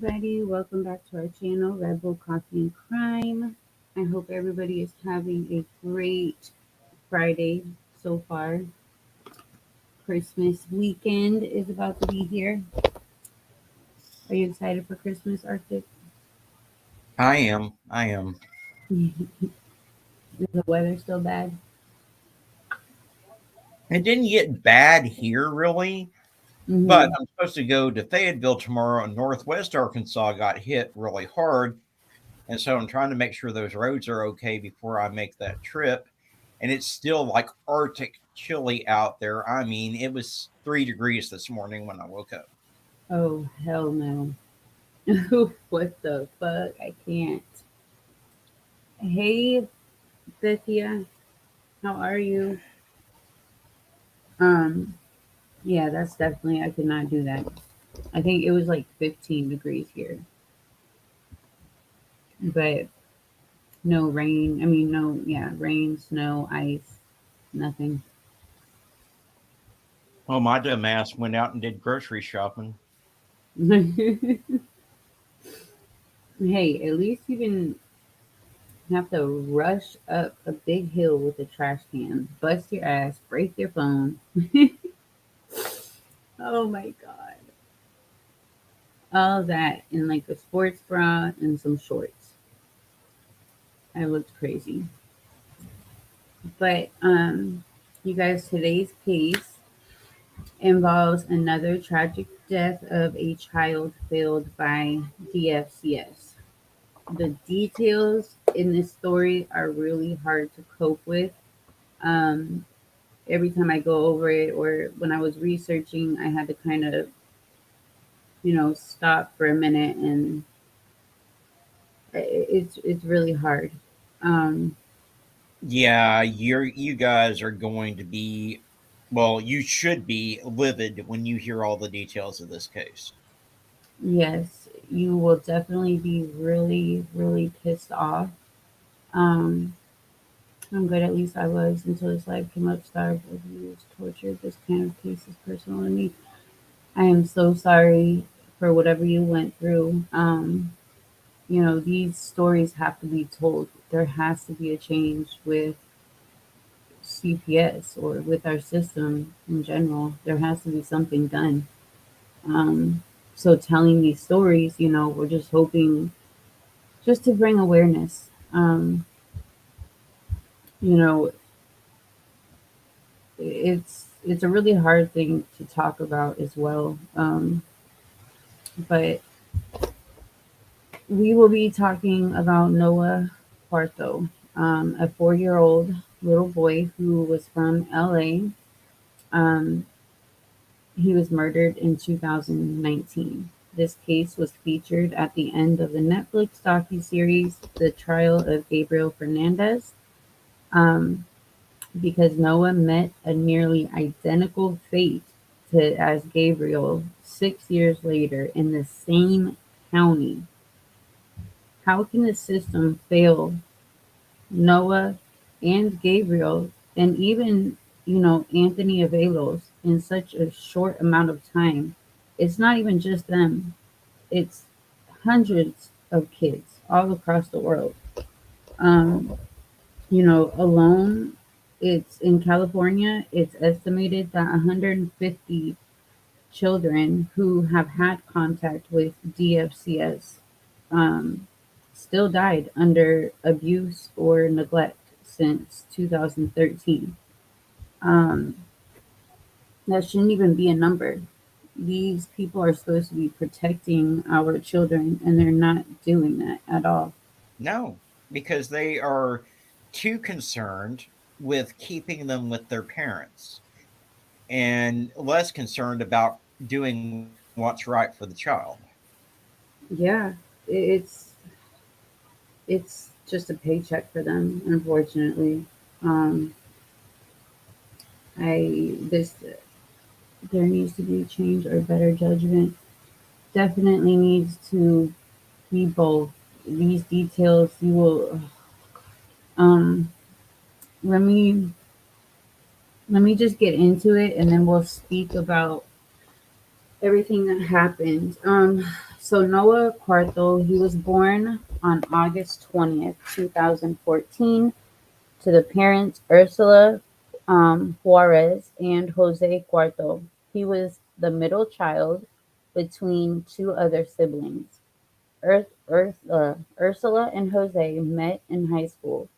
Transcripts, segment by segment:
everybody. Welcome back to our channel, Red Bull Coffee and Crime. I hope everybody is having a great Friday so far. Christmas weekend is about to be here. Are you excited for Christmas, Arctic? I am. I am. Is the weather still bad? It didn't get bad here, really, but Mm-hmm. I'm supposed to go to Fayetteville tomorrow, and Northwest Arkansas got hit really hard. And so I'm trying to make sure those roads are okay before I make that trip. And it's still like Arctic chilly out there. I mean, it was 3 degrees this morning when I woke up. Oh, hell no. What the fuck? I can't. Hey, Bethia. How are you? Um, yeah, that's definitely, I could not do that. I think it was like 15 degrees here. But no rain. I mean, no, yeah, rain, snow, ice, nothing. Well, my dumb ass went out and did grocery shopping. Hey, at least you didn't have to rush up a big hill with a trash can, bust your ass, break your phone. Oh my God. All that in like a sports bra and some shorts. I looked crazy. But you guys, today's case involves another tragic death of a child filled by DFCS. The details in this story are really hard to cope with. Um, every time I go over it, or when I was researching, I had to kind of, stop for a minute, and it's really hard. Um, Yeah, you guys are going to be, well, you should be livid when you hear all the details of this case. yes, you will definitely be really, really pissed off. Um, I'm good. At least I was until this life came up, starved, abused, tortured. This kind of case is personal to me. I am so sorry for whatever you went through. These stories have to be told. There has to be a change with CPS or with our system in general. There has to be something done. Um, so telling these stories, we're just hoping just to bring awareness. You know, it's a really hard thing to talk about as well. But we will be talking about Noah Cuarto, a 4-year-old little boy who was from LA. Um, he was murdered in 2019. This case was featured at the end of the Netflix docuseries The Trial of Gabriel Fernandez, um, because Noah met a nearly identical fate as Gabriel 6 years later in the same county. How can the system fail Noah and Gabriel and even, Anthony Avalos in such a short amount of time? It's not even just them, it's hundreds of kids all across the world. Um, alone, it's in California, it's estimated that 150 children who have had contact with DFCS um, still died under abuse or neglect since 2013. Um, that shouldn't even be a number. These people are supposed to be protecting our children, and they're not doing that at all. No, because they are too concerned with keeping them with their parents and less concerned about doing what's right for the child. Yeah, it's it's just a paycheck for them, unfortunately. Um, I this there needs to be change or better judgment. Definitely needs to be both. These details you will um let me just get into it, and then we'll speak about everything that happened. So Noah Cuarto, he was born on August 20th, 2014, to the parents Ursula Juarez and Jose Cuarto. He was the middle child between two other siblings. Ursula and Jose met in high school.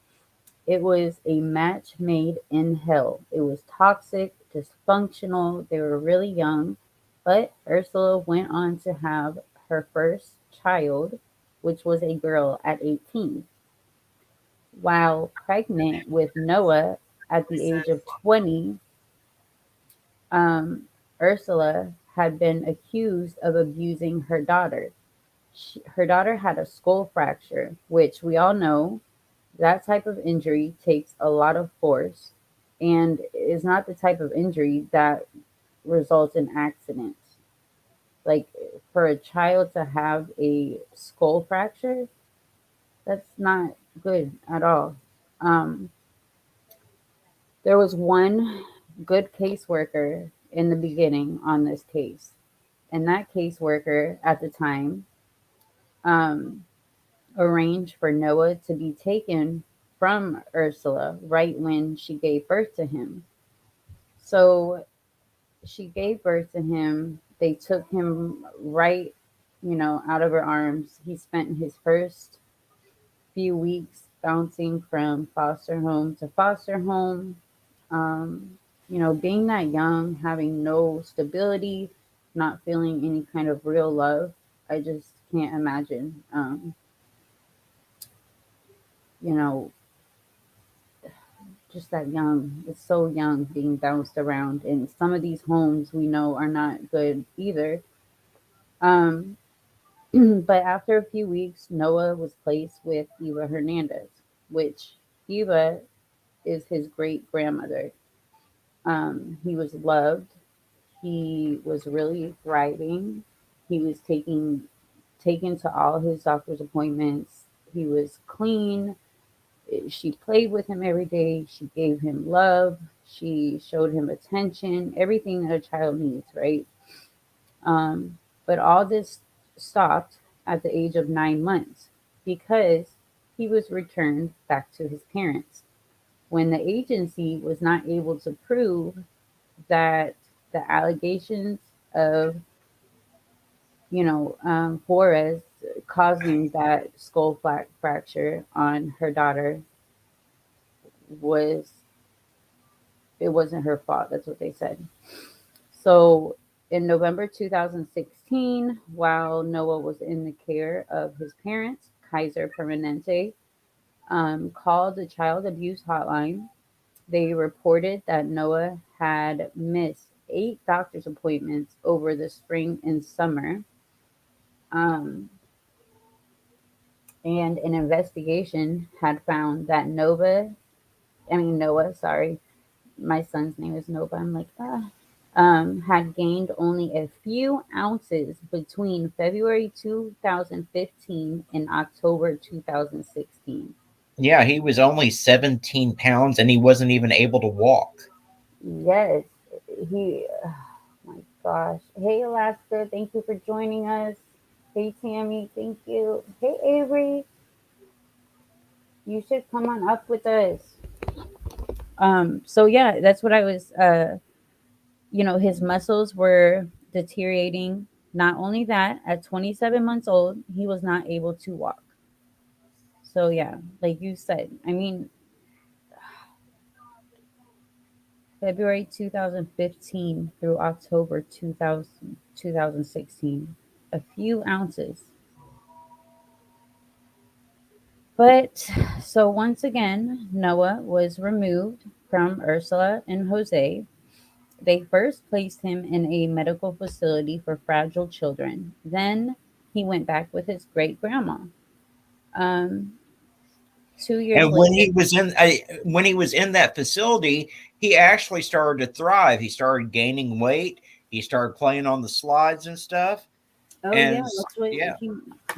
It was a match made in hell. It was toxic, dysfunctional. They were really young, but Ursula went on to have her first child, which was a girl at 18. While pregnant with Noah at the age of 20, um, Ursula had been accused of abusing her daughter. Her daughter had a skull fracture, which we all know that type of injury takes a lot of force and is not the type of injury that results in accidents. Like for a child to have a skull fracture, that's not good at all. Um, there was one good caseworker in the beginning on this case, and that caseworker at the time um, arranged for Noah to be taken from Ursula right when she gave birth to him. So she gave birth to him. They took him right, out of her arms. He spent his first few weeks bouncing from foster home to foster home. Being that young, having no stability, not feeling any kind of real love, I just can't imagine. You know, just that young. It's so young being bounced around. And some of these homes we know are not good either. Um, but after a few weeks, Noah was placed with Eva Hernandez, which Eva is his great grandmother. He was loved. He was really thriving. He was taken to all his doctor's appointments. He was clean. She played with him every day. She gave him love. She showed him attention, everything that a child needs, right? But all this stopped at the age of 9 months because he was returned back to his parents. When the agency was not able to prove that the allegations of, Flores causing that skull fracture on her daughter was it wasn't her fault. That's what they said. So in November 2016, while Noah was in the care of his parents, Kaiser Permanente called the child abuse hotline. They reported that Noah had missed 8 doctor's appointments over the spring and summer. Um, and an investigation had found that Noah, sorry, my son's name is Nova. I'm like, had gained only a few ounces between February 2015 and October 2016. Yeah, he was only 17 pounds and he wasn't even able to walk. Yes, oh my gosh. Hey, Alaska, thank you for joining us. Hey, Tammy, thank you. Hey, Avery, you should come on up with us. So yeah, that's what I was, his muscles were deteriorating. Not only that, at 27 months old, he was not able to walk. So yeah, like you said, I mean, February 2015 through October 2016, a few ounces. But so once again, Noah was removed from Ursula and Jose. They first placed him in a medical facility for fragile children. Then he went back with his great grandma. Um, 2 years And when later. he was in that facility, he actually started to thrive. He started gaining weight. He started playing on the slides and stuff. Oh And yeah, that's what yeah, he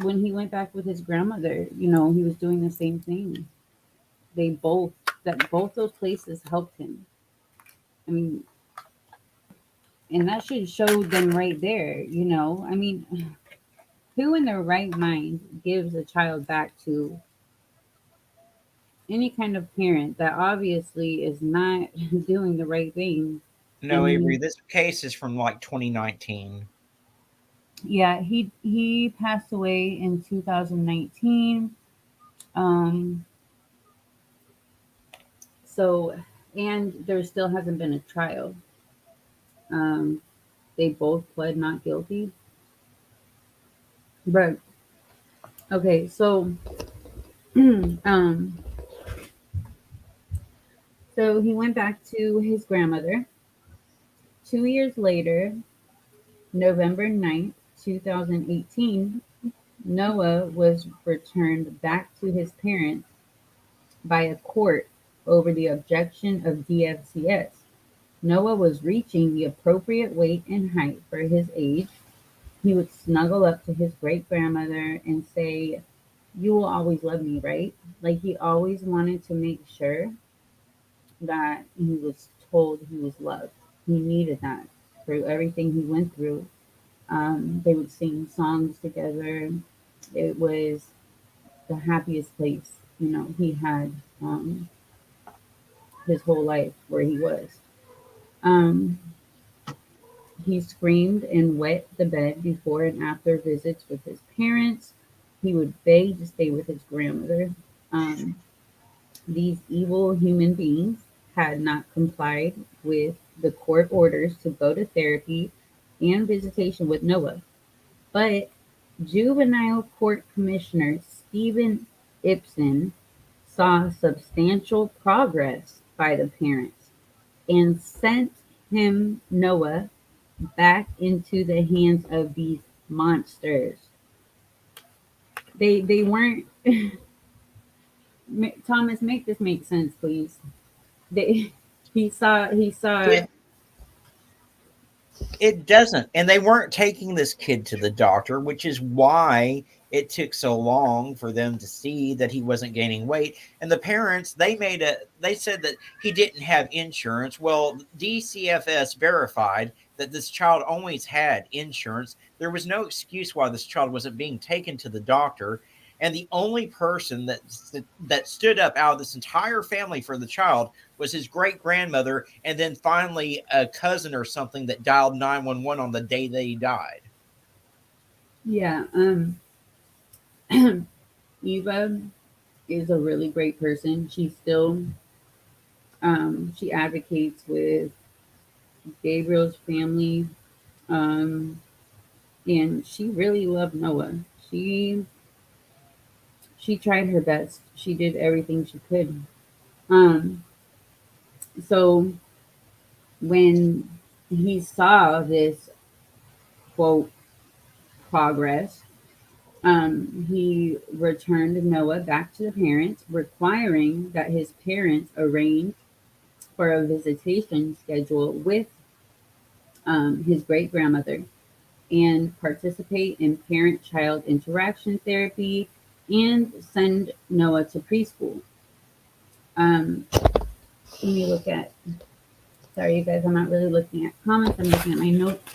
when he went back with his grandmother. He was doing the same thing. They both those places helped him. I mean, And that should show them right there, you know. I mean, who in their right mind gives a child back to any kind of parent that obviously is not doing the right thing? No, Avery, And this case is from like 2019. yeah, he passed away in 2019. Um, so and there still hasn't been a trial. Um, they both pled not guilty. But okay, so um, so he went back to his grandmother. 2 years later, November 9th, 2018, Noah was returned back to his parents by a court over the objection of DFCS. Noah was reaching the appropriate weight and height for his age. He would snuggle up to his great grandmother and say, "You will always love me, right?" Like he always wanted to make sure that he was told he was loved. He needed that through everything he went through. They would sing songs together. It was the happiest place, you know, he had his whole life where he was. Um, he screamed and wet the bed before and after visits with his parents. He would beg to stay with his grandmother. Um, these evil human beings had not complied with the court orders to go to therapy and visitation with Noah. But Juvenile Court Commissioner Stephen Ibsen saw substantial progress by the parents and sent him, Noah, back into the hands of these monsters. They weren't. Thomas, make this make sense, please. They he saw. It doesn't. And they weren't taking this kid to the doctor, which is why it took so long for them to see that he wasn't gaining weight. And the parents, they said that he didn't have insurance. Well, DCFS verified that this child always had insurance. There was no excuse why this child wasn't being taken to the doctor. And the only person that stood up out of this entire family for the child was his great grandmother, and then finally a cousin or something that dialed 911 on the day they died. Yeah, Eva is a really great person. She advocates with Gabriel's family, um, and she really loved Noah. She she tried her best. She did everything she could. Um, so when he saw this quote progress, he returned Noah back to the parents, requiring that his parents arrange for a visitation schedule with his great grandmother and participate in parent child interaction therapy and send Noah to preschool. Um, let me look at, sorry, you guys, I'm not really looking at comments, I'm looking at my notes.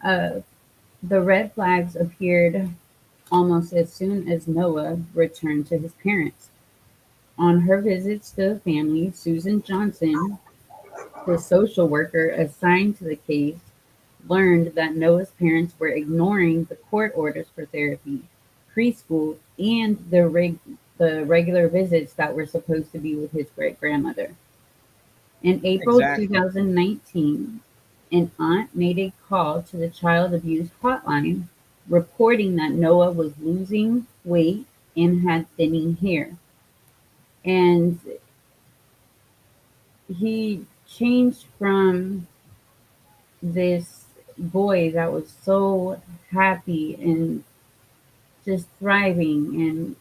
Uh, the red flags appeared almost as soon as Noah returned to his parents. On her visits to the family, Susan Johnson, the social worker assigned to the case, learned that Noah's parents were ignoring the court orders for therapy, preschool, and the regular visits that were supposed to be with his great grandmother. In April Exactly. 2019, an aunt made a call to the child abuse hotline reporting that Noah was losing weight and had thinning hair. And he changed from this boy that was so happy and just thriving, and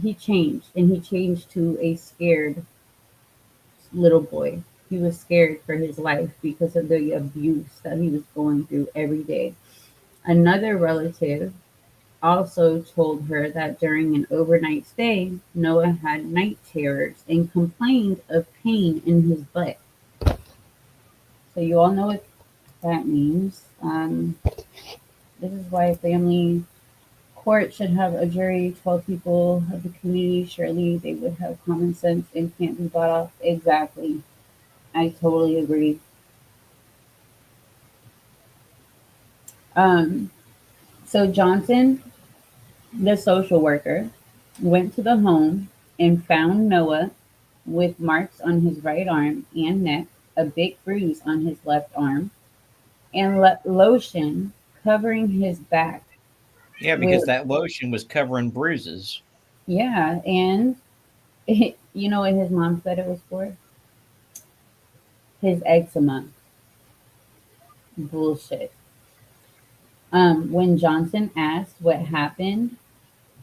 he changed to a scared little boy. He was scared for his life because of the abuse that he was going through every day. Another relative also told her that during an overnight stay, Noah had night terrors and complained of pain in his butt. So you all know what that means. This is why a family court should have a jury, 12 people of the community. Surely they would have common sense and can't be bought off. Exactly. I totally agree. Um, so Johnson, the social worker, went to the home and found Noah with marks on his right arm and neck, a big bruise on his left arm, and lotion covering his back Yeah, because with, that lotion was covering bruises. yeah, and you know what his mom said it was for? His eczema. Bullshit. When Johnson asked what happened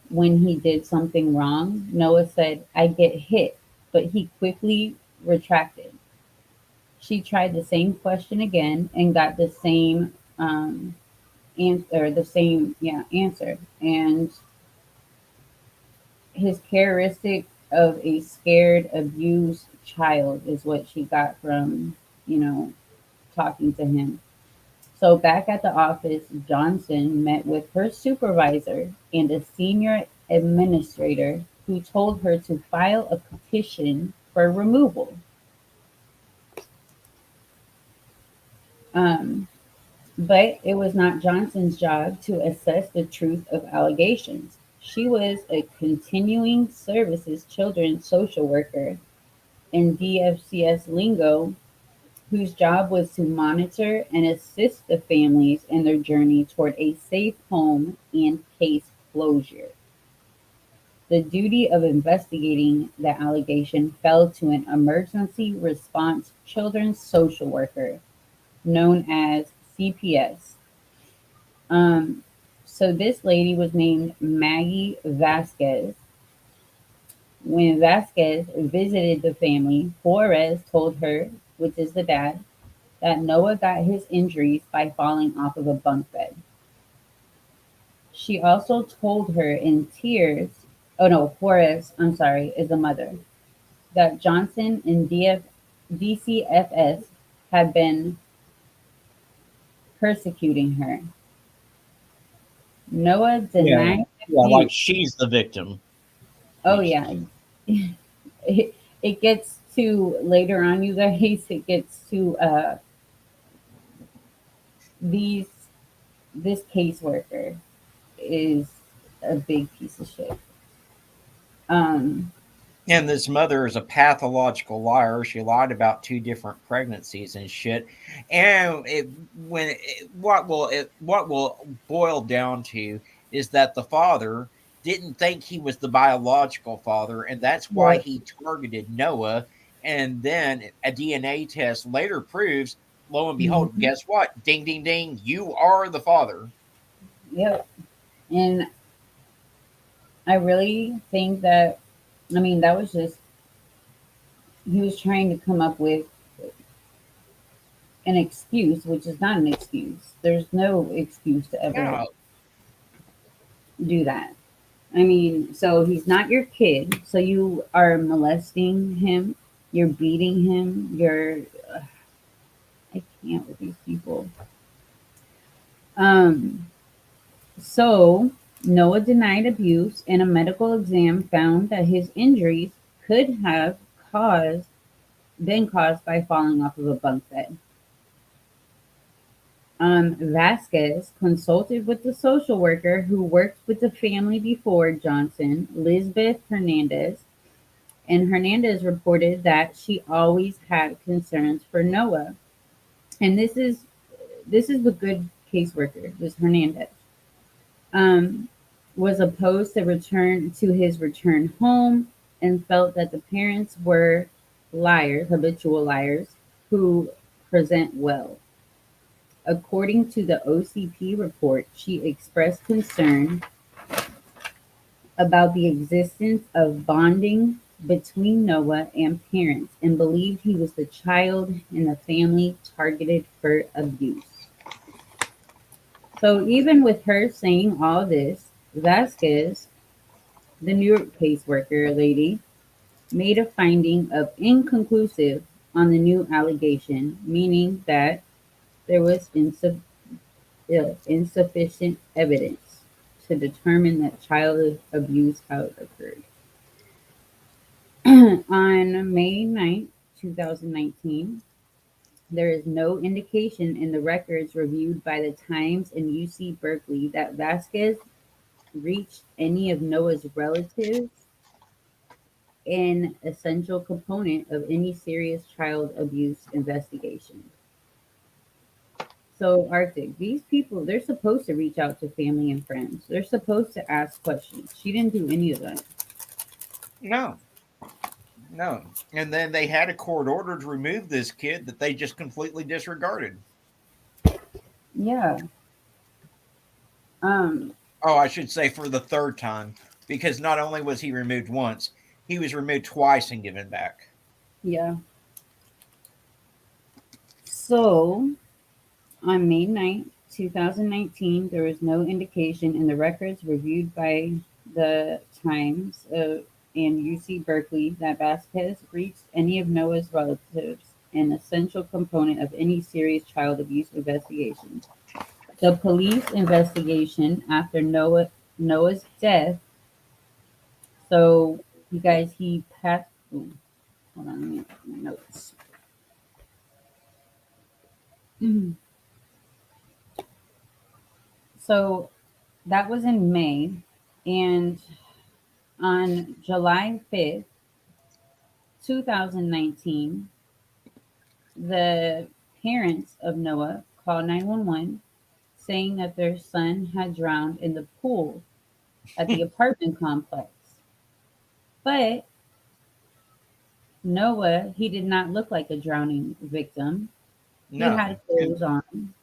when he did something wrong, Noah said, I get hit, but he quickly retracted. She tried the same question again and got the same answer, answer. And his characteristic of a scared, abused child is what she got from, you know, talking to him. So back at the office, Johnson met with her supervisor and a senior administrator who told her to file a petition for removal. Um, but it was not Johnson's job to assess the truth of allegations. She was a continuing services children's social worker in DFCS lingo, whose job was to monitor and assist the families in their journey toward a safe home and case closure. The duty of investigating the allegation fell to an emergency response children's social worker known as CPS. Um, so this lady was named Maggie Vasquez. When Vasquez visited the family, Juarez told her, which is the dad, that Noah got his injuries by falling off of a bunk bed. She also told her in tears, oh no, Juarez, I'm sorry, is the mother, that Johnson and DCFS had been persecuting her. Noah Yeah. denied Yeah, like abuse. she's the victim. Oh, yeah. It gets to later on, you guys, it gets to these, this caseworker is a big piece of shit. Um, And this mother is a pathological liar. She lied about two different pregnancies and shit. And what will boil down to is that the father didn't think he was the biological father, and that's why yep, he targeted Noah. And then a DNA test later proves, lo and behold, mhm, guess what? Ding, ding, ding! You are the father. yep. And I really think that, I mean, that was just, he was trying to come up with an excuse, which is not an excuse. There's no excuse to ever Yeah, do that. I mean, so he's not your kid, so you are molesting him, you're beating him, I can't with these people. Um, so Noah denied abuse, and a medical exam found that his injuries could have caused been caused by falling off of a bunk bed. Vasquez consulted with the social worker who worked with the family before Johnson, Lisbeth Hernandez, and Hernandez reported that she always had concerns for Noah. And this is the good caseworker, this Hernandez. Um, was opposed to return to his return home and felt that the parents were liars, habitual liars, who present well. According to the OCP report, she expressed concern about the existence of bonding between Noah and parents and believed he was the child in the family targeted for abuse. So even with her saying all this, Vasquez, the New York caseworker lady, made a finding of inconclusive on the new allegation, meaning that there was insufficient evidence to determine that child abuse had occurred. On May 9th, 2019, there is no indication in the records reviewed by the Times and UC Berkeley that Vasquez reached any of Noah's relatives, an essential component of any serious child abuse investigation. So, Arctic, these people, they're supposed to reach out to family and friends. They're supposed to ask questions. She didn't do any of that. No, no. And then they had a court order to remove this kid that they just completely disregarded. Yeah. Um, Oh, I should say for the third time, because not only was he removed once, he was removed twice and given back. yeah. So, on May 9th, 2019, there was no indication in the records reviewed by the Times and UC Berkeley that Vasquez reached any of Noah's relatives, an essential component of any serious child abuse investigation. The police investigation after Noah's death. So, you guys, he passed. Ooh, hold on, let me get my notes. So, that was in May, and on July 5th, 2019, the parents of Noah called 911 saying that their son had drowned in the pool at the apartment complex. But Noah, he did not look like a drowning victim. He No. had clothes on.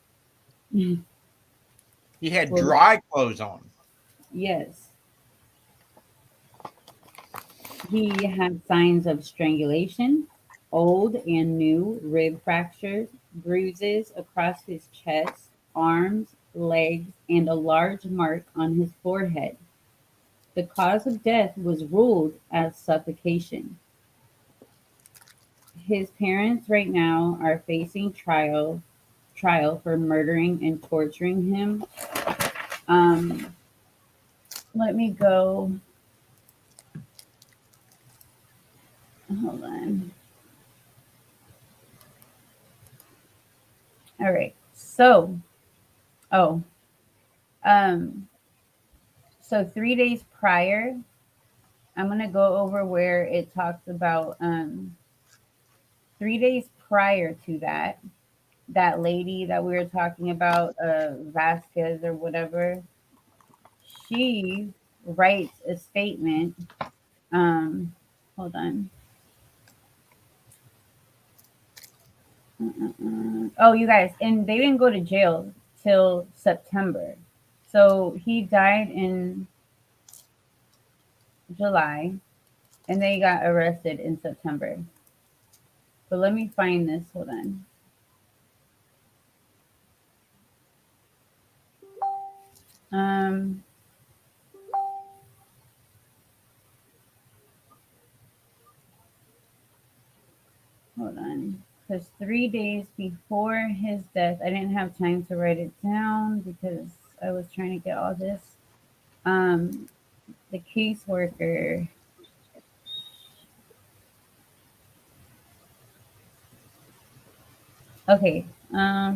He had Well, dry clothes on. yes, he had signs of strangulation, old and new rib fractures, bruises across his chest, arms, legs, and a large mark on his forehead. The cause of death was ruled as suffocation. His parents right now are facing trial for murdering and torturing him. Um, let me go. Hold on. All right. Oh, um, so 3 days prior, I'm gonna go over where it talks about 3 days prior to that, that lady that we were talking about, Vasquez or whatever, she writes a statement. Um, hold on. Oh, you guys, and they didn't go to jail till September. So he died in July, and they got arrested in September. But let me find this. Hold on. Um, hold on. Because 3 days before his death, I didn't have time to write it down because I was trying to get all this. Um, the caseworker. Okay. Uh,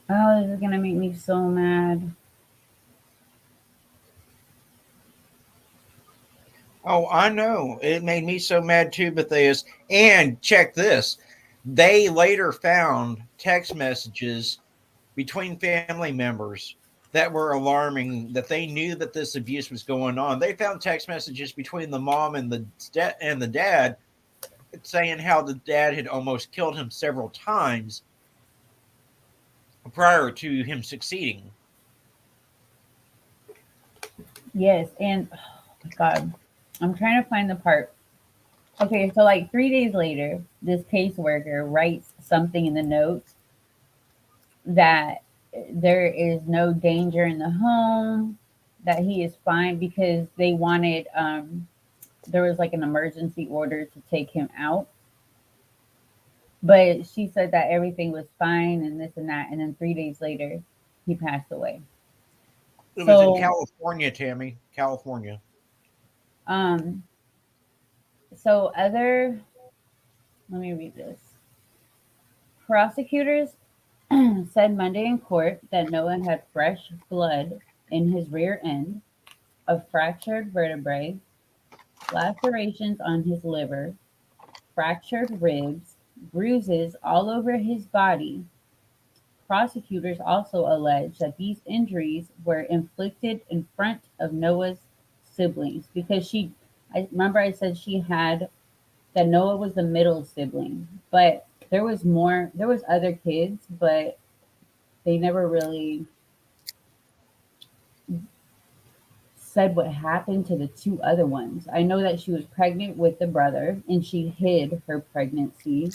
oh, this is gonna make me so mad. Oh, I know. It made me so mad too, but and check this. They later found text messages between family members that were alarming, that they knew that this abuse was going on. They found text messages between the mom and the dad saying how the dad had almost killed him several times prior to him succeeding. Yes, and oh my God, I'm trying to find the part. Okay, so like 3 days later, this caseworker writes something in the notes that there is no danger in the home, that he is fine because they wanted, there was like an emergency order to take him out. But she said that everything was fine and this and that. And then 3 days later, he passed away. It was in So, California, Tammy. California. um, so other, let me read this. Prosecutors said Monday in court that Noah had fresh blood in his rear end, a fractured vertebrae, lacerations on his liver, fractured ribs, bruises all over his body. Prosecutors also allege that these injuries were inflicted in front of Noah's siblings because I remember I said she had, that Noah was the middle sibling, but there was other kids, but they never really said what happened to the two other ones. I know that she was pregnant with the brother and she hid her pregnancy.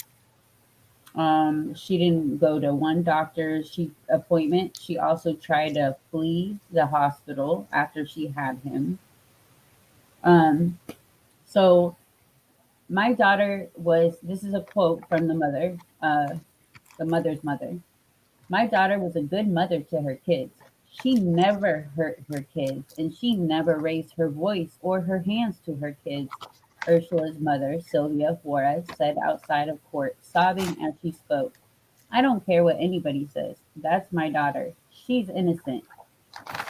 She didn't go to one doctor's appointment. She also tried to flee the hospital after she had him. Um, so my daughter was. This is a quote from the mother's mother. My daughter was a good mother to her kids. She never hurt her kids, and she never raised her voice or her hands to her kids. Ursula's mother, Sylvia Flores, said outside of court, sobbing as she spoke. I don't care what anybody says. That's my daughter. She's innocent.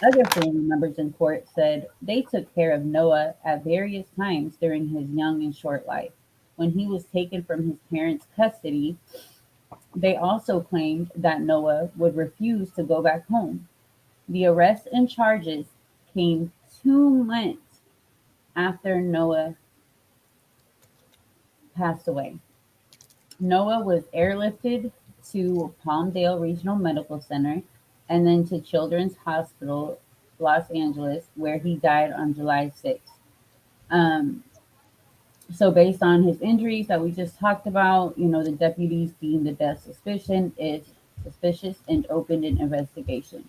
Other family members in court said they took care of Noah at various times during his young and short life. When he was taken from his parents' custody, they also claimed that Noah would refuse to go back home. The arrest and charges came 2 months after Noah passed away. Noah was airlifted to Palmdale Regional Medical Center and then to Children's Hospital, Los Angeles, where he died on July 6th. Um, so, based on his injuries that we just talked about, the deputies deemed the death is suspicious and opened an investigation.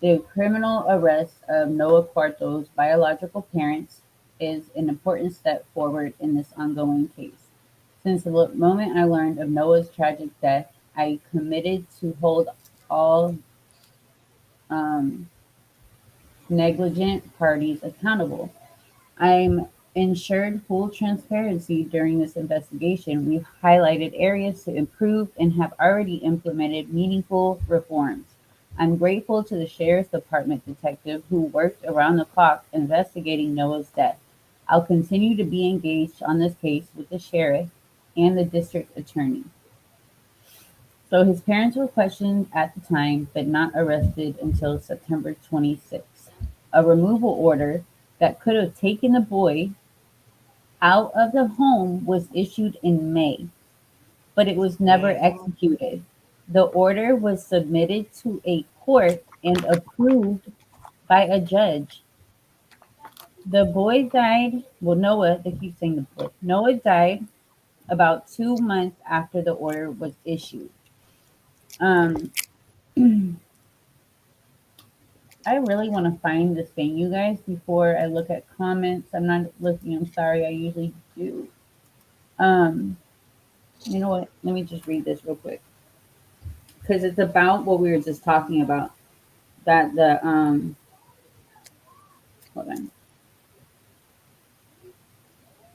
The criminal arrest of Noah Cuarto's biological parents is an important step forward in this ongoing case. Since the moment I learned of Noah's tragic death, I committed to hold all um, negligent parties accountable. I'm ensured full transparency during this investigation. We've highlighted areas to improve and have already implemented meaningful reforms. I'm grateful to the Sheriff's Department detective who worked around the clock investigating Noah's death. I'll continue to be engaged on this case with the sheriff and the district attorney. So his parents were questioned at the time, but not arrested until September 26th. A removal order that could have taken the boy out of the home was issued in May, but it was never Mhm. executed. The order was submitted to a court and approved by a judge. The boy died, well, Noah, they keep saying the boy. Noah died about 2 months after the order was issued. Um, I really want to find this thing, you guys, before I look at comments. I'm not looking, I'm sorry, I usually do. Um, you know what? Let me just read this real quick because it's about what we were just talking about. That the hold on.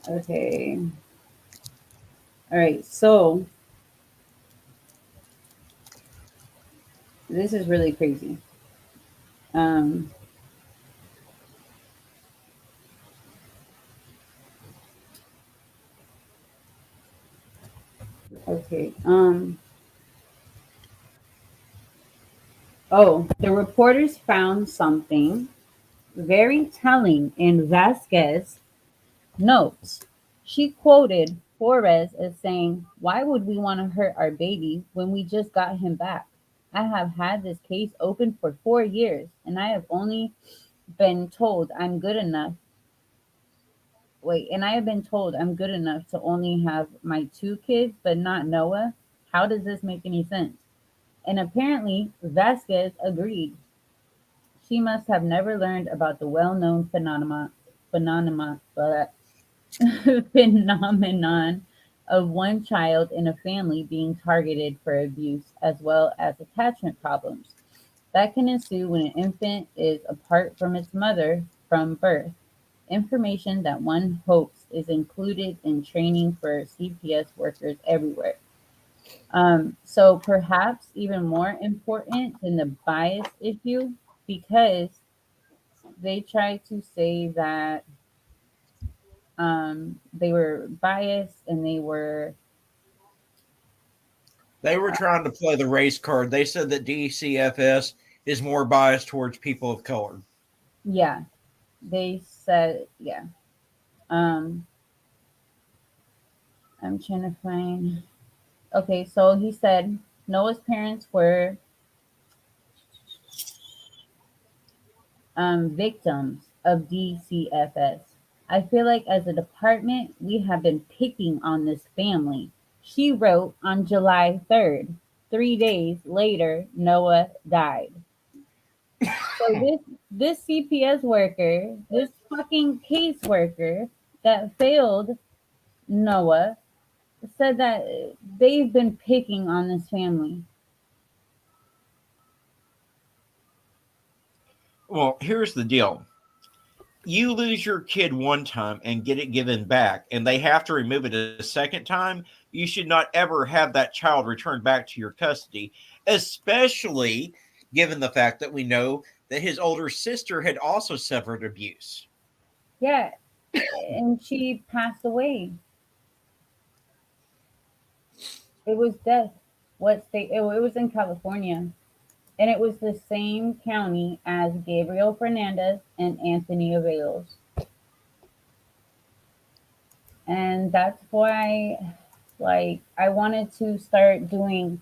Okay. All right. So this is really crazy. Um. Okay. Oh, the reporters found something very telling in Vasquez notes. She quoted Flores as saying, "Why would we want to hurt our baby when we just got him back? I have had this case open for 4 years and I have only been told I'm good enough wait, and I have been told I'm good enough to only have my two kids, but not Noah. How does this make any sense? And apparently, Vasquez agreed. She must have never learned about the well-known phenomenon of one child in a family being targeted for abuse, as well as attachment problems that can ensue when an infant is apart from its mother from birth. Information that one hopes is included in training for CPS workers everywhere. So perhaps even more important than the bias issue, because they try to say that they were biased and they were, They were trying to play the race card. They said that DCFS is more biased towards people of color. yeah, they said, yeah. Um, I'm trying to find. Okay, so he said Noah's parents were victims of DCFS. I feel like as a department, we have been picking on this family. She wrote on July 3rd. 3 days later, Noah died. So this CPS worker, this fucking caseworker that failed Noah, said that they've been picking on this family. Well, here's the deal. You lose your kid one time and get it given back, and they have to remove it a second time, you should not ever have that child returned back to your custody, especially given the fact that we know that his older sister had also suffered abuse. Yeah, and she passed away. It was death. What state? It was in California. And it was the same county as Gabriel Fernandez and Anthony Avelos. And that's why, like, I wanted to start doing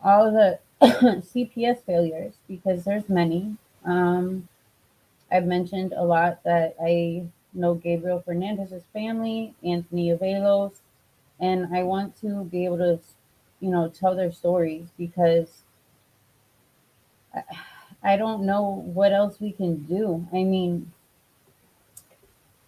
all the CPS failures because there's many. Um, I've mentioned a lot that I know Gabriel Fernandez's family, Anthony Avelos, and I want to be able to, tell their stories because I don't know what else we can do. I mean,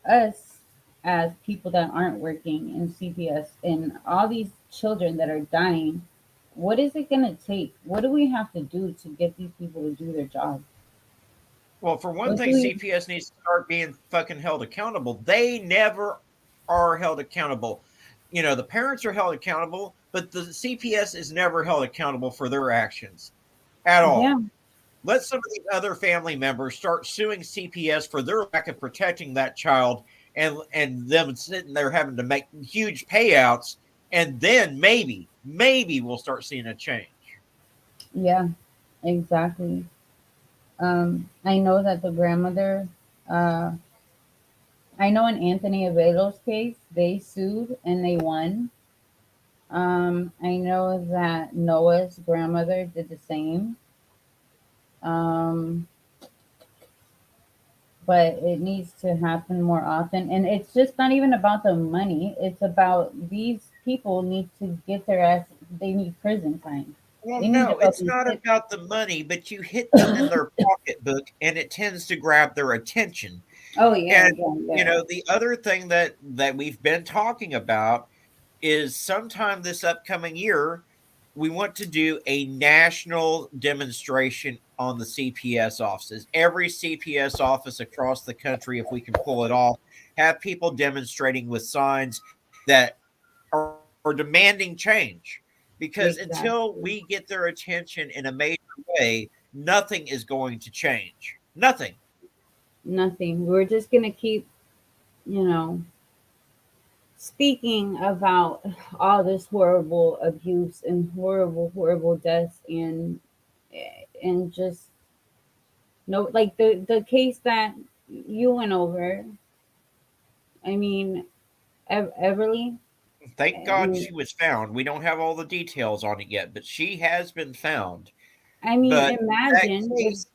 us as people that aren't working in CPS and all these children that are dying, what is it going to take? What do we have to do to get these people to do their job? Well, for one What do thing, we? CPS needs to start being fucking held accountable. They never are held accountable. You know, the parents are held accountable, but the CPS is never held accountable for their actions at Yeah, all. Let some of these other family members start suing CPS for their lack of protecting that child and them sitting there having to make huge payouts, and then maybe we'll start seeing a change. yeah, exactly. I know that the grandmother, uh, I know in Anthony Avelo's case, they sued and they won. I know that Noah's grandmother did the same. Um, but it needs to happen more often. And it's just not even about the money. It's about these people need to get their ass. They need prison time. Well, They need to no, go it's be not sit. about the money, but you hit them in their pocketbook and it tends to grab their attention. Oh yeah, And yeah, you yeah. know, the other thing that we've been talking about is sometime this upcoming year we want to do a national demonstration on the CPS offices. Every CPS office across the country, if we can pull it off, have people demonstrating with signs that are demanding change. Because until we Exactly. get their attention in a major way, nothing is going to change. Nothing. Nothing. We're just gonna keep, you know, speaking about all this horrible abuse and horrible, horrible deaths and just no, like the case that you went over. I mean, Everly. Thank I God mean, she was found. We don't have all the details on it yet, but she has been found. I mean, But that imagine if case,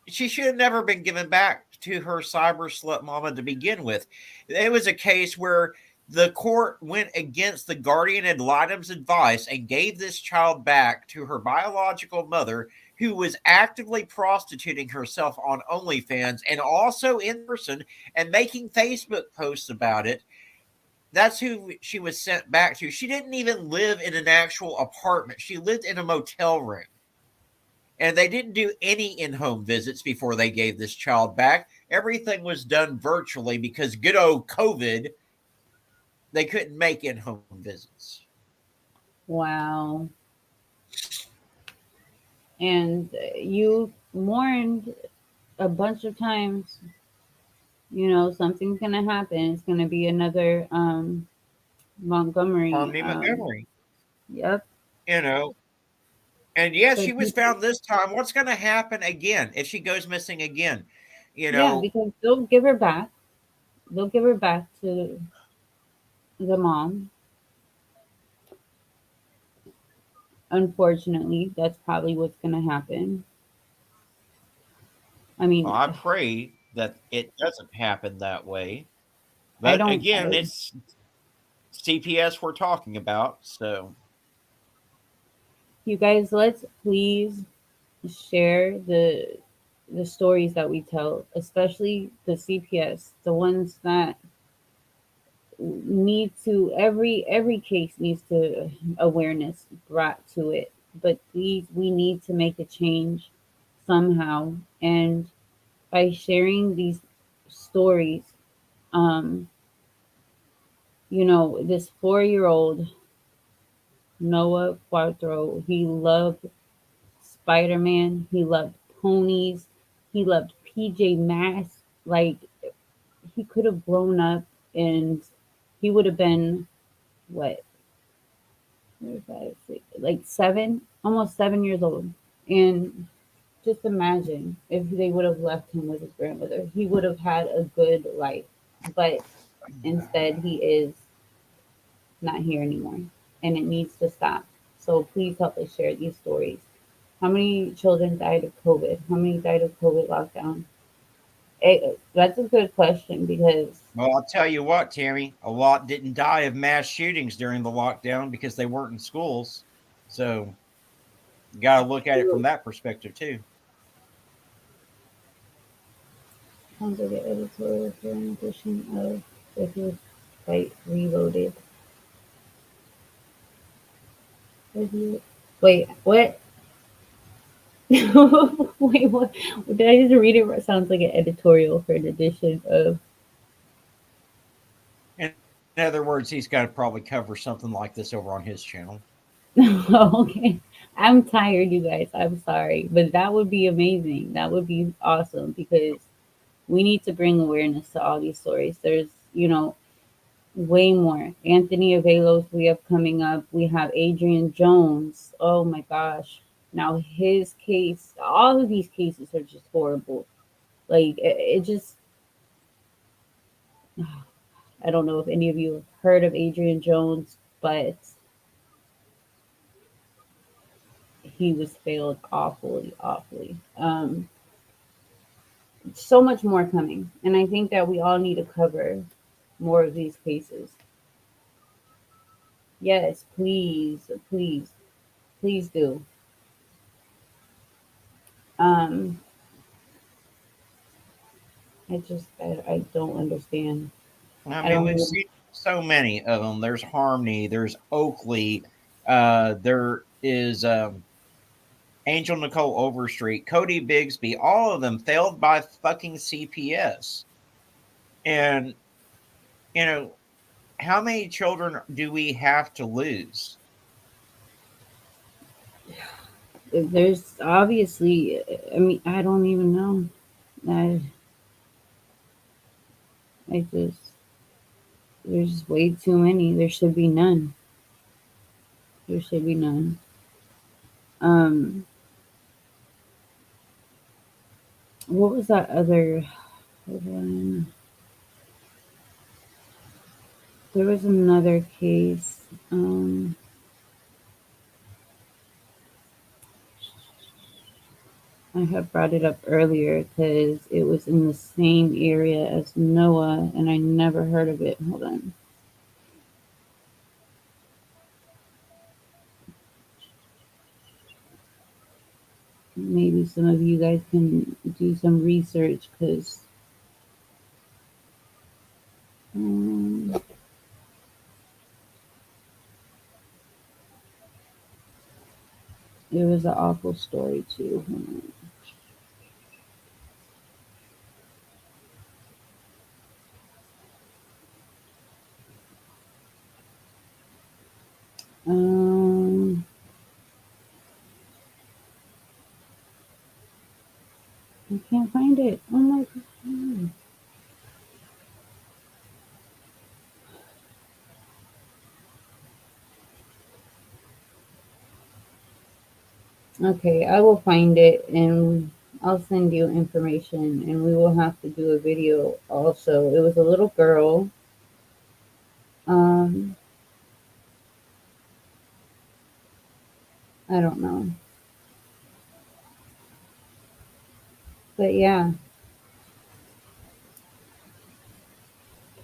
she should have never been given back to her cyber slut mama to begin with. It was a case where the court went against the guardian ad litem's advice and gave this child back to her biological mother, who was actively prostituting herself on OnlyFans and also in person and making Facebook posts about it. That's who she was sent back to. She didn't even live in an actual apartment. She lived in a motel room. And they didn't do any in-home visits before they gave this child back. Everything was done virtually because good old COVID, they couldn't make in-home visits. Wow. And you warned a bunch of times, something's going to happen. It's going to be another Montgomery. Harmony Montgomery, Yep. you know. And yes, But she was found this time. What's going to happen again if she goes missing again? You yeah, know, because they'll give her back. They'll give her back to the mom. Unfortunately, that's probably what's going to happen. I well, mean, I pray that it doesn't happen that way. I But don't. again, it's CPS we're talking about. So, You guys, let's please share the stories that we tell, especially the CPS, the ones that need to every case needs to awareness brought to it. But please, we need to make a change somehow, and by sharing these stories, um, this 4-year-old Noah Cuarto, he loved Spider-Man, he loved ponies, he loved PJ Masks. Like, he could have grown up and he would have been what, 5, 6, like 7, almost 7 years old. And just imagine if they would have left him with his grandmother, he would have had a good life. But instead, he is not here anymore, and it needs to stop. So please help us share these stories. How many children died of COVID? How many died of COVID lockdown? That's a good question because well, I'll tell you what, Tammy, a lot didn't die of mass shootings during the lockdown because they weren't in schools. So, you got to look at it from that perspective, too. sounds like an editorial for an edition of If You Fight Reloaded. If you wait, what? Wait, what? Did I just read it? It sounds like an editorial for an edition of. In other words, he's got to probably cover something like this over on his channel. Okay, I'm tired, you guys. I'm sorry, but that would be amazing. That would be awesome because we need to bring awareness to all these stories. There's, way more. Anthony Avelos, we have coming up. We have Adrian Jones. Oh my gosh. Now, his case, all of these cases are just horrible. Like, it just, I don't know if any of you have heard of Adrian Jones, but he was failed awfully, awfully. So much more coming. And I think that we all need to cover more of these cases. Yes, please, please, please do. Um, I don't understand. I I mean, don't we've even, seen so many of them. There's Harmony, there's Oakley, there is Angel Nicole Overstreet, Cody Bigsby, all of them failed by fucking CPS. And, you know, how many children do we have to lose? there's obviously, I mean, I don't even know. I, I just, there's way too many. There should be none. There should be none. Um, what was that other one? There was another case. I had brought it up earlier because it was in the same area as Noah, and I never heard of it. Hold on. Maybe some of you guys can do some research because um, it was an awful story too. Um, I can't find it. Oh my god. Okay, I will find it and I'll send you information and we will have to do a video also. It was a little girl. Um, I don't know. But yeah,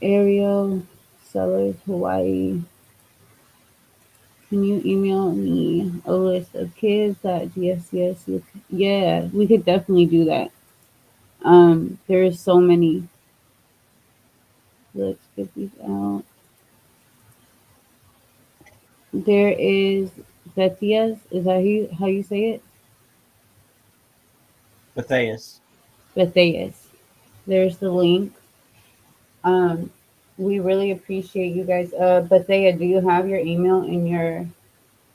Ariel Sellers, Hawaii. Can you email me a list of kids at DSCS? Yeah, we could definitely do that. There is so many. Let's get these out. There is Betias. Is that how you say it? Matthias. Betias. There's the link. Um, we really appreciate you guys. Bethea, do you have your email in your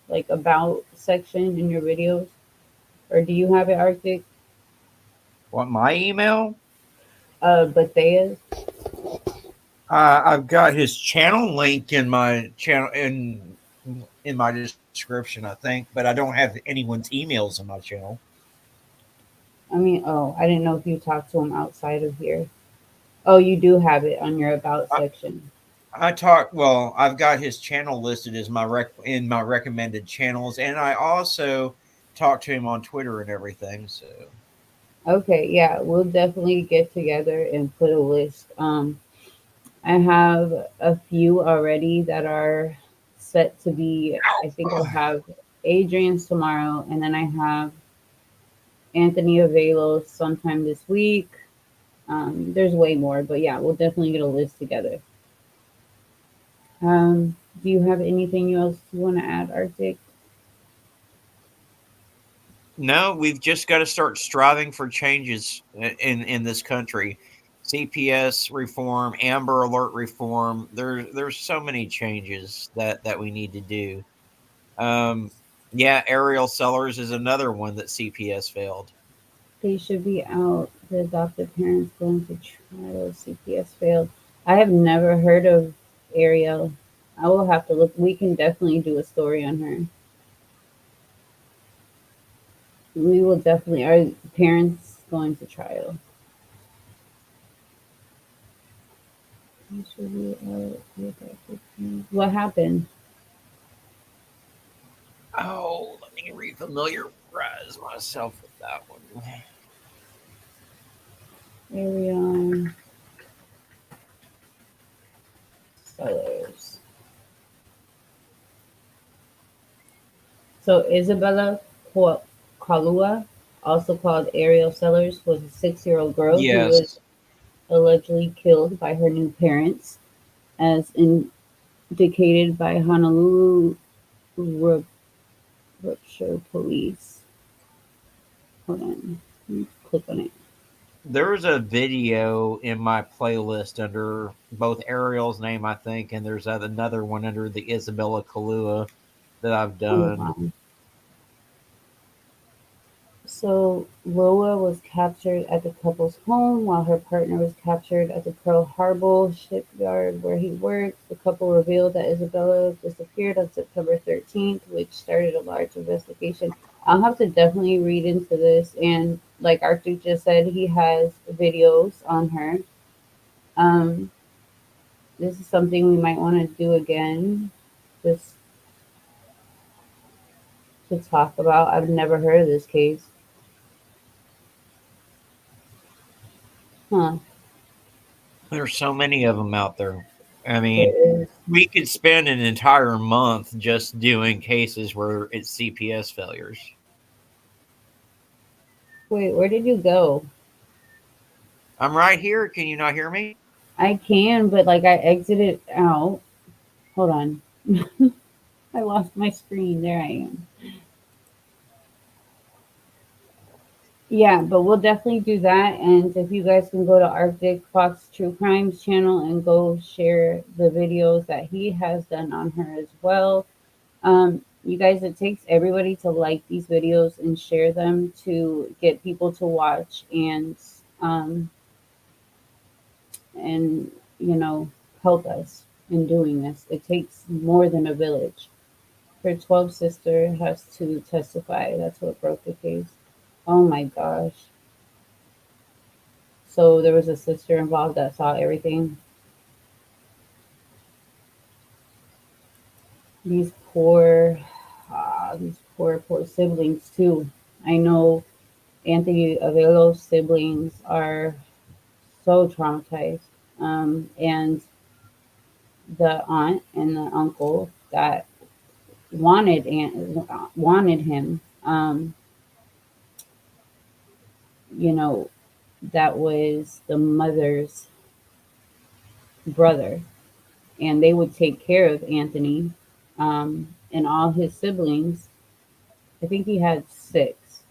like about section in your videos, or do you have it, Arctic? Want my email? Bethea's. I've got his channel link in my channel in my description, I think, but I don't have anyone's emails in my channel. I mean, oh, I didn't know if you talked to him outside of here. Oh, you do have it on your about I, section. I talk well. I've got his channel listed as in my recommended channels, and I also talk to him on Twitter and everything. So Okay, yeah, we'll definitely get together and put a list. I have a few already that are set to be. I think I have Adrian's tomorrow, and then I have Anthony Avalos sometime this week. There's way more, but yeah, we'll definitely get a list together. Do you have anything else you want to add, Arctic? no, we've just got to start striving for changes in this country. CPS reform, Amber Alert reform. There's so many changes that we need to do. Um, yeah, aerial sellers is another one that CPS failed. They should be out. The adopted parents going to trial. CPS failed. I have never heard of Ariel. I will have to look. We can definitely do a story on her. We will definitely. Our parents going to trial. They should be out. The adopted parents. What happened? Oh, let me refamiliarize myself with that one. Ariel Sellers. So Isabella Kalua, also called Ariel Sellers, was a 6-year-old girl who was Yes, allegedly killed by her new parents, as indicated by Honolulu Rupture Police. Hold on, let me click on it. there's a video in my playlist under both Ariel's name, I think, and there's another one under the Isabella Kalua that I've Oh done. wow. So Loa was captured at the couple's home while her partner was captured at the Pearl Harbor shipyard where he worked. The couple revealed that Isabella disappeared on September 13th, which started a large investigation. I'll have to definitely read into this. And like Arthur just said, he has videos on her. Um, this is something we might want to do again, just to talk about. I've never heard of this case. Huh. There's so many of them out there. I mean, There is. we could spend an entire month just doing cases where it's CPS failures. Wait, where did you go? I'm right here. Can you not hear me? I can, but like I exited out. Hold on. I lost my screen. There I am. Yeah, but we'll definitely do that. And if you guys can go to Arctic Fox True Crimes channel and go share the videos that he has done on her as well. You guys, it takes everybody to like these videos and share them to get people to watch um, and you know help us in doing this. It takes more than a village. Her 12 sister has to testify. That's what broke the case. Oh my gosh. So there was a sister involved that saw everything. These poor, poor siblings too. I know Anthony Avelo's siblings are so traumatized. And the aunt and the uncle that wanted him, you know, that was the mother's brother, and they would take care of Anthony and all his siblings. I think he had six.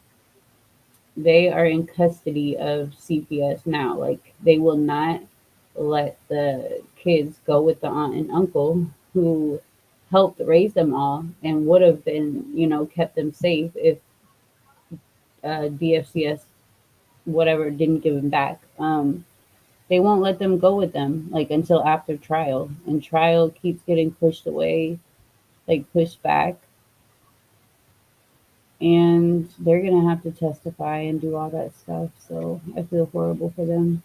They are in custody of CPS now. Like they will not let the kids go with the aunt and uncle who helped raise them all and would have been, kept them safe if DFCS whatever didn't give them back. They won't let them go with them like until after trial, and trial keeps getting pushed away, like pushed back, and they're gonna have to testify and do all that stuff. So I feel horrible for them.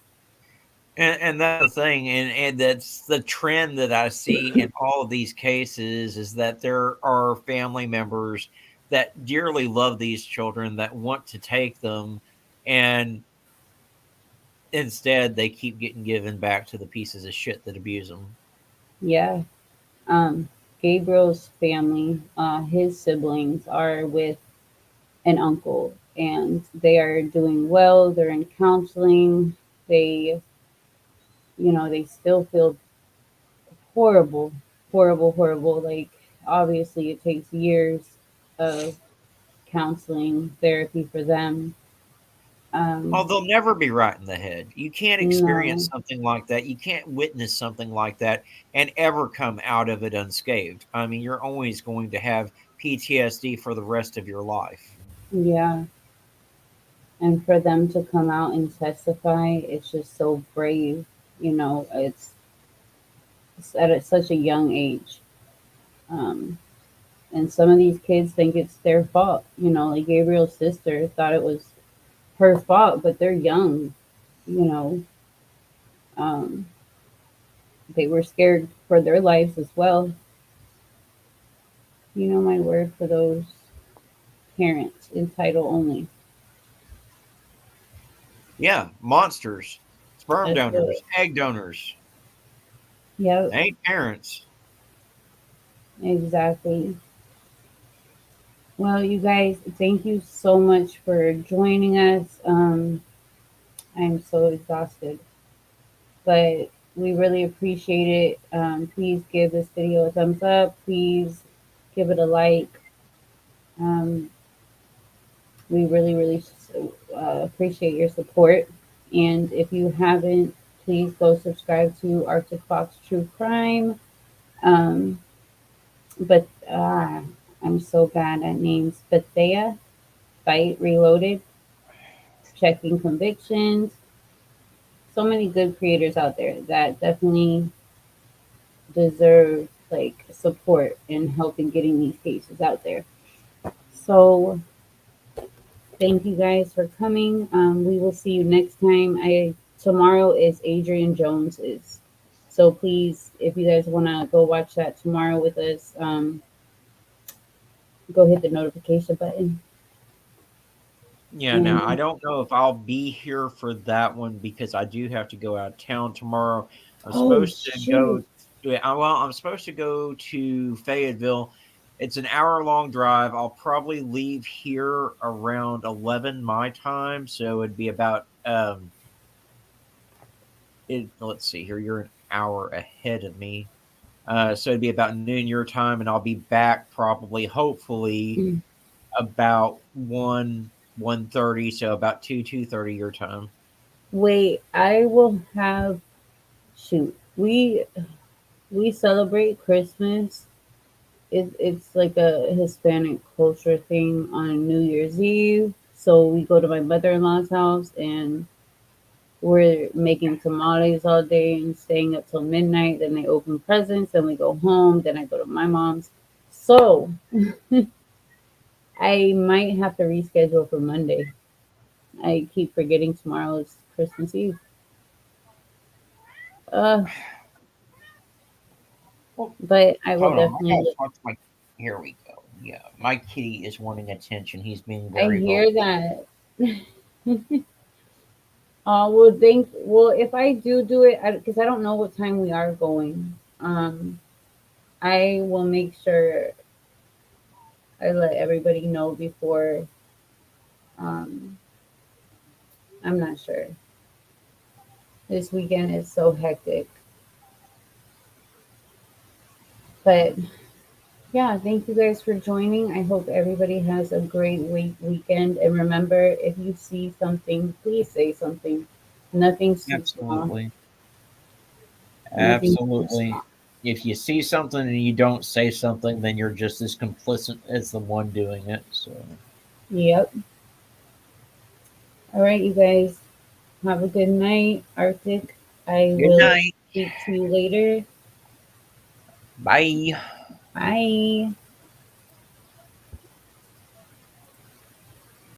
And that's the thing, and that's the trend that I see in all of these cases is that there are family members that dearly love these children that want to take them, and instead they keep getting given back to the pieces of shit that abuse them. Yeah. Um, Gabriel's family, his siblings are with an uncle, and they are doing well. They're in counseling. They, they still feel horrible, horrible, horrible. Like, obviously, it takes years of counseling therapy for them. Oh, Um, they'll never be right in the head. You can't no, experience something like that. You can't witness something like that and ever come out of it unscathed. I mean, you're always going to have PTSD for the rest of your life. yeah. And for them to come out and testify, it's just so brave. It's at such a young age. Um, and some of these kids think it's their fault. Like Gabriel's sister thought it was her fault, but they're young. You know, um, they were scared for their lives as well. My word for those parents in title only. Yeah, monsters, sperm That's donors, it. egg donors. Yep, They ain't parents. exactly. Well, you guys, thank you so much for joining us. I'm so exhausted, but we really appreciate it. Please give this video a thumbs up. Please give it a like. Um, we really, really appreciate your support. And if you haven't, please go subscribe to Arctic Fox True Crime. Um, but I'm so bad at names. Bethea, Fight Reloaded, Checking Convictions. So many good creators out there that definitely deserve like support in helping getting these cases out there. So thank you guys for coming. We will see you next time. I Tomorrow is Adrian Jones's. So please, if you guys want to go watch that tomorrow with us, go hit the notification button. Yeah, now I And don't know if I'll be here for that one because I do have to go out of town tomorrow. I'm oh supposed to go. shoot. Well, I'm supposed to go to Fayetteville. It's an hour-long drive. I'll probably leave here around 11 my time, so it'd be about let's see here. You're an hour ahead of me. So it'd be about noon your time, and I'll be back probably, hopefully, about 1:30. So about 2:30 your time. Wait, I will have shoot. We celebrate Christmas. It's like a Hispanic culture thing on New Year's Eve. So we go to my mother-in-law's house and we're making tamales all day and staying up till midnight. Then they open presents. Then we go home. Then I go to my mom's. So I might have to reschedule for Monday. I keep forgetting tomorrow is Christmas Eve. Uh, Well, but I will hold on. I definitely gotta look. watch my. Here we go. Yeah, my kitty is wanting attention. He's being I very hear vocal. that. Well, think. Well, if I do it, because I don't know what time we are going. I will make sure I let everybody know before. Um, I'm not sure. This weekend is so hectic, but yeah, thank you guys for joining. I hope everybody has a great weekend. And remember, if you see something, please say something. Nothing's too small. Absolutely. Nothing's too Absolutely. small. If you see something and you don't say something, then you're just as complicit as the one doing it. So, Yep. All right, you guys. Have a good night, Arctic. I good will night. speak to you later. Bye. Bye.